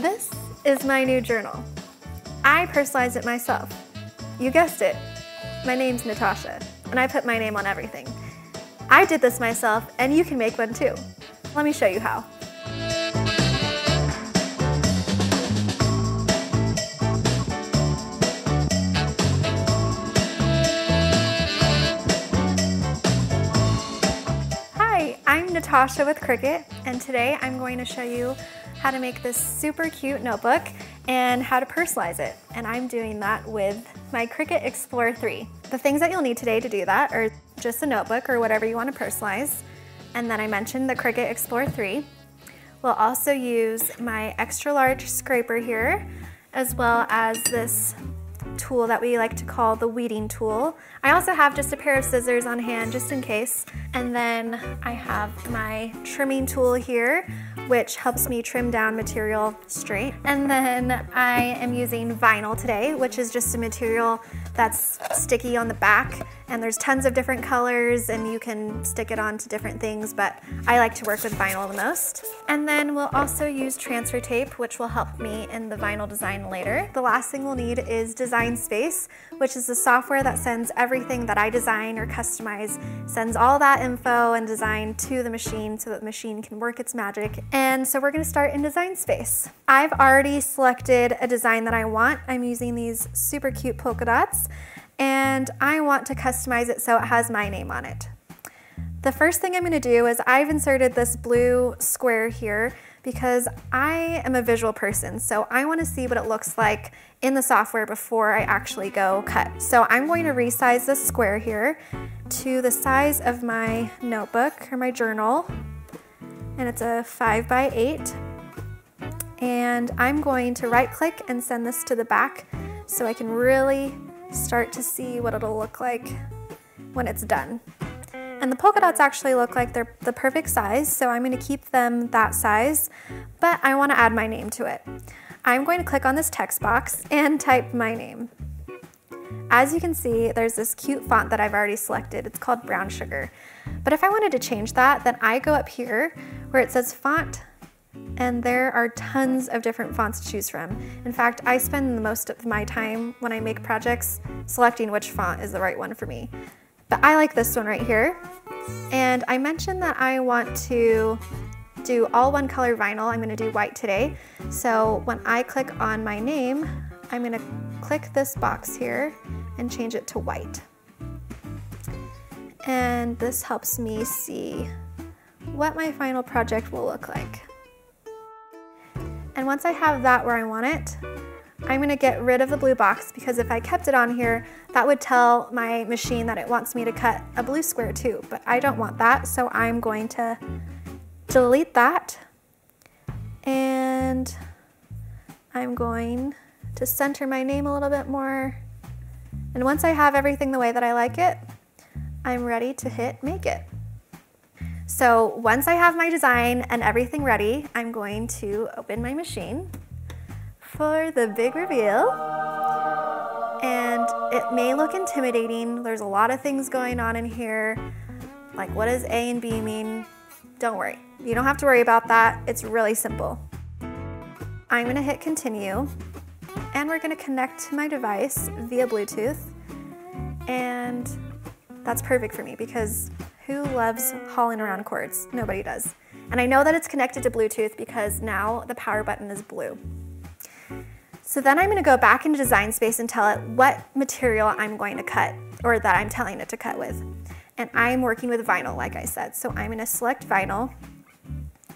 This is my new journal. I personalized it myself. You guessed it, my name's Natasha, and I put my name on everything. I did this myself, and you can make one too. Let me show you how. Hi, I'm Natasha with Cricut, and today I'm going to show you how to make this super cute notebook and how to personalize it. And I'm doing that with my Cricut Explorer 3. The things that you'll need today to do that are just a notebook or whatever you want to personalize. And then I mentioned the Cricut Explorer 3. We'll also use my extra large scraper here, as well as this tool that we like to call the weeding tool. I also have just a pair of scissors on hand just in case. And then I have my trimming tool here, which helps me trim down material straight. And then I am using vinyl today, which is just a material that's sticky on the back, and there's tons of different colors and you can stick it onto different things, but I like to work with vinyl the most. And then we'll also use transfer tape, which will help me in the vinyl design later. The last thing we'll need is Design Space, which is the software that sends everything that I design or customize, sends all that info and design to the machine so that the machine can work its magic. And so we're gonna start in Design Space. I've already selected a design that I want. I'm using these super cute polka dots, and I want to customize it so it has my name on it. The first thing I'm gonna do is I've inserted this blue square here because I am a visual person, so I wanna see what it looks like in the software before I actually go cut. So I'm going to resize this square here to the size of my notebook or my journal, and it's a 5x8. And I'm going to right click and send this to the back so I can really start to see what it'll look like when it's done. And the polka dots actually look like they're the perfect size, so I'm going to keep them that size, but I want to add my name to it. I'm going to click on this text box and type my name. As you can see, there's this cute font that I've already selected. It's called Brown Sugar. But if I wanted to change that, then I go up here where it says font, and there are tons of different fonts to choose from. In fact, I spend the most of my time when I make projects selecting which font is the right one for me. But I like this one right here. And I mentioned that I want to do all one color vinyl. I'm gonna do white today. So when I click on my name, I'm gonna click this box here and change it to white. And this helps me see what my final project will look like. And once I have that where I want it, I'm gonna get rid of the blue box because if I kept it on here, that would tell my machine that it wants me to cut a blue square too, but I don't want that, so I'm going to delete that. And I'm going to center my name a little bit more. And once I have everything the way that I like it, I'm ready to hit make it. So once I have my design and everything ready, I'm going to open my machine for the big reveal. And it may look intimidating. There's a lot of things going on in here. Like, what does A and B mean? Don't worry. You don't have to worry about that. It's really simple. I'm gonna hit continue, and we're gonna connect to my device via Bluetooth. And that's perfect for me because who loves hauling around cords? Nobody does. And I know that it's connected to Bluetooth because now the power button is blue. So then I'm gonna go back into Design Space and tell it what material I'm going to cut, or that I'm telling it to cut with. And I'm working with vinyl, like I said. So I'm gonna select vinyl,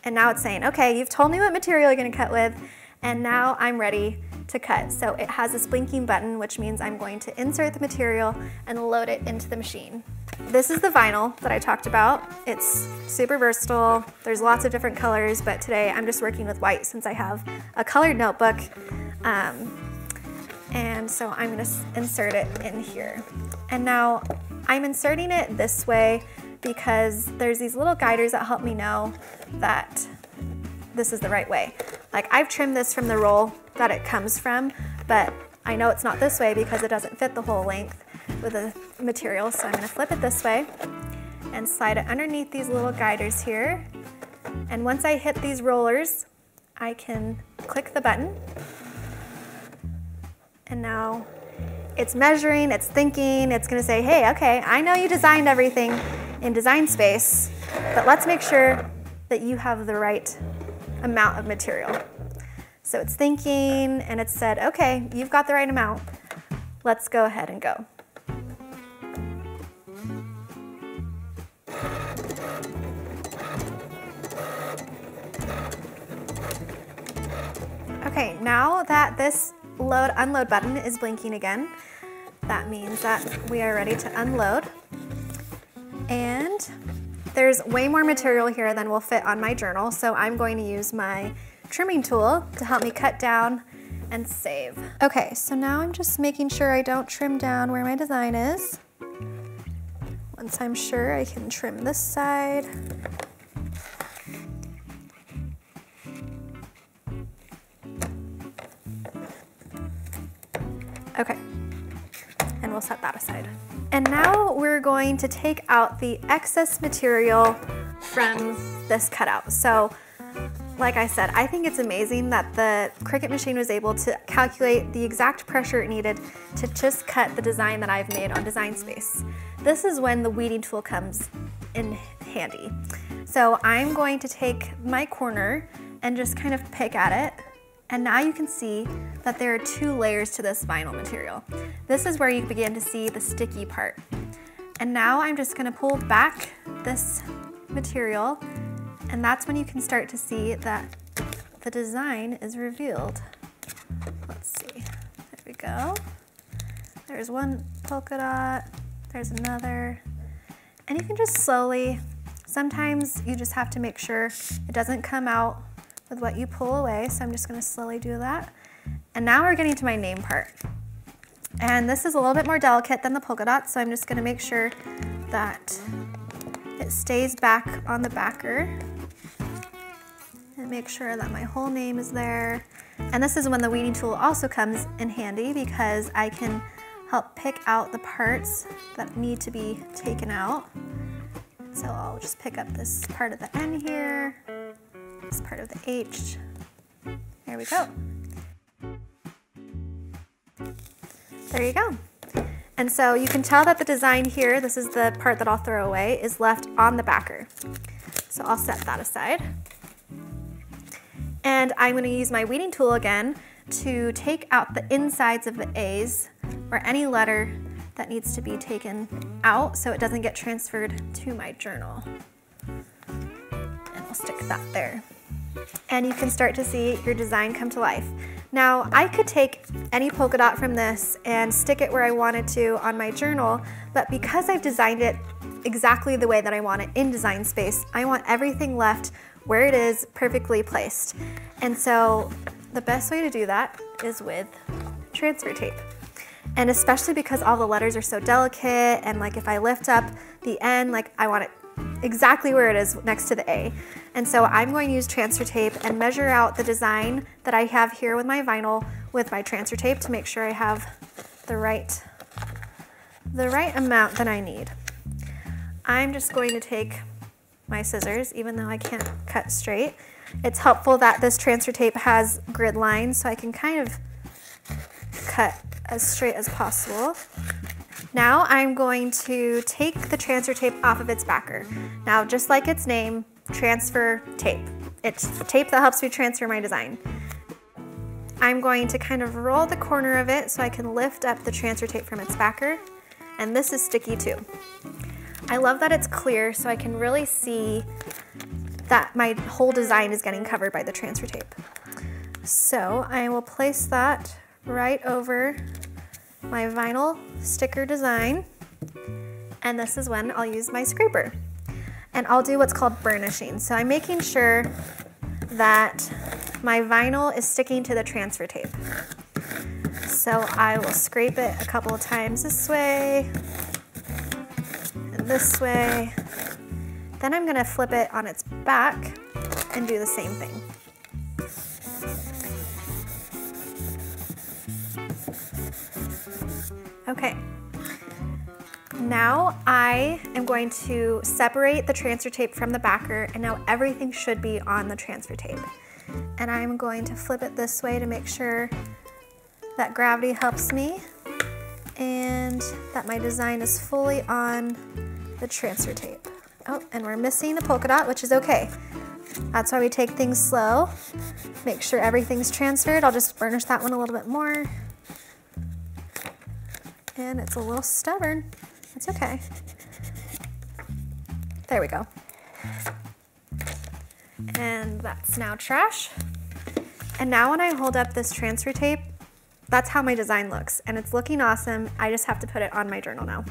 and now it's saying, okay, you've told me what material you're gonna cut with, and now I'm ready to cut. So it has this blinking button, which means I'm going to insert the material and load it into the machine. This is the vinyl that I talked about. It's super versatile. There's lots of different colors, but today I'm just working with white since I have a colored notebook. And so I'm gonna insert it in here. And now I'm inserting it this way because there's these little guiders that help me know that this is the right way. Like, I've trimmed this from the roll that it comes from, but I know it's not this way because it doesn't fit the whole length with the material. So I'm gonna flip it this way and slide it underneath these little guiders here. And once I hit these rollers, I can click the button. And now it's measuring, it's thinking, it's gonna say, hey, okay, I know you designed everything in Design Space, but let's make sure that you have the right amount of material. So it's thinking, and it said, okay, you've got the right amount. Let's go ahead and go. Okay, now that this load unload button is blinking again, that means that we are ready to unload. And there's way more material here than will fit on my journal, so I'm going to use my trimming tool to help me cut down and save. Okay, so now I'm just making sure I don't trim down where my design is. Once I'm sure, I can trim this side. Okay, and we'll set that aside. And now we're going to take out the excess material from this cutout. So, like I said, I think it's amazing that the Cricut machine was able to calculate the exact pressure it needed to just cut the design that I've made on Design Space. This is when the weeding tool comes in handy. So I'm going to take my corner and just kind of pick at it. And now you can see that there are 2 layers to this vinyl material. This is where you begin to see the sticky part. And now I'm just gonna pull back this material, and that's when you can start to see that the design is revealed. Let's see, there we go. There's one polka dot, there's another. And you can just slowly, sometimes you just have to make sure it doesn't come out with what you pull away, so I'm just gonna slowly do that. And now we're getting to my name part. And this is a little bit more delicate than the polka dot, so I'm just gonna make sure that it stays back on the backer. And make sure that my whole name is there. And this is when the weeding tool also comes in handy, because I can help pick out the parts that need to be taken out. So I'll just pick up this part of the N here, this part of the H. There we go. There you go. And so you can tell that the design here, this is the part that I'll throw away, is left on the backer. So I'll set that aside. And I'm going to use my weeding tool again to take out the insides of the A's, or any letter that needs to be taken out so it doesn't get transferred to my journal. And we'll stick that there. And you can start to see your design come to life. Now, I could take any polka dot from this and stick it where I wanted to on my journal, but because I've designed it exactly the way that I want it in Design Space, I want everything left where it is, perfectly placed. And so the best way to do that is with transfer tape. And especially because all the letters are so delicate, and like if I lift up the N, like I want it exactly where it is next to the A. And so I'm going to use transfer tape and measure out the design that I have here with my vinyl with my transfer tape to make sure I have the right amount that I need. I'm just going to take my scissors, even though I can't cut straight. It's helpful that this transfer tape has grid lines, so I can kind of cut as straight as possible. Now I'm going to take the transfer tape off of its backer. Now, just like its name, transfer tape. It's tape that helps me transfer my design. I'm going to kind of roll the corner of it so I can lift up the transfer tape from its backer. And this is sticky too. I love that it's clear, so I can really see that my whole design is getting covered by the transfer tape. So I will place that right over my vinyl sticker design, and this is when I'll use my scraper. And I'll do what's called burnishing. So I'm making sure that my vinyl is sticking to the transfer tape. So I will scrape it a couple of times this way and this way. Then I'm gonna flip it on its back and do the same thing. Okay, now I am going to separate the transfer tape from the backer, and now everything should be on the transfer tape. and I'm going to flip it this way to make sure that gravity helps me and that my design is fully on the transfer tape. Oh, and we're missing the polka dot, which is okay. That's why we take things slow. Make sure everything's transferred. I'll just burnish that one a little bit more. And it's a little stubborn. It's okay. There we go. And that's now trash. And now when I hold up this transfer tape, that's how my design looks. And it's looking awesome. I just have to put it on my journal now.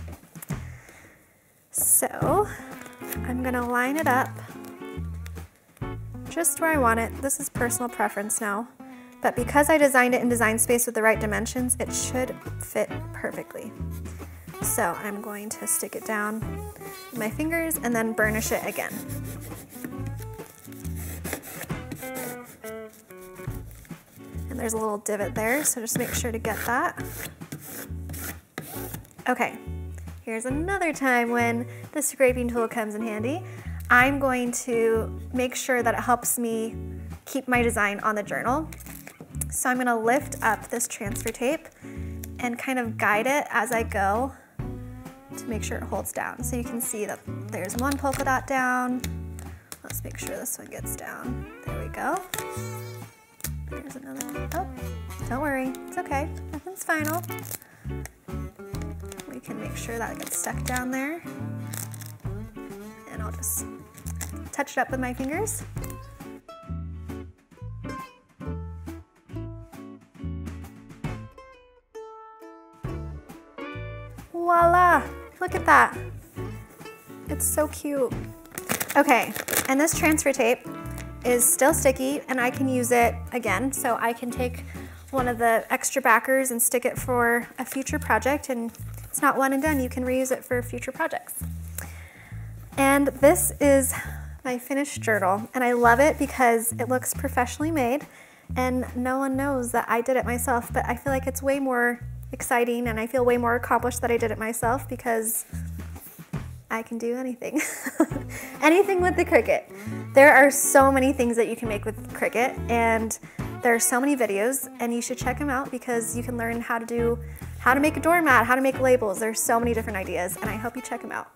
So I'm gonna line it up just where I want it. This is personal preference now. But because I designed it in Design Space with the right dimensions, it should fit perfectly. So I'm going to stick it down with my fingers and then burnish it again. And there's a little divot there, so just make sure to get that. Okay, here's another time when the scraping tool comes in handy. I'm going to make sure that it helps me keep my design on the journal. So I'm gonna lift up this transfer tape and kind of guide it as I go to make sure it holds down. So you can see that there's one polka dot down. Let's make sure this one gets down. There we go. There's another one. Oh, don't worry, it's okay. Nothing's final. We can make sure that gets stuck down there. And I'll just touch it up with my fingers. Voila, look at that. It's so cute. Okay, and this transfer tape is still sticky and I can use it again. So I can take one of the extra backers and stick it for a future project, and it's not one and done. You can reuse it for future projects. And this is my finished journal, and I love it because it looks professionally made and no one knows that I did it myself, but I feel like it's way more exciting and I feel way more accomplished that I did it myself because I can do anything. Anything with the Cricut. There are so many things that you can make with Cricut, and there are so many videos, and you should check them out because you can learn how to make a doormat, how to make labels. There's so many different ideas, and I hope you check them out.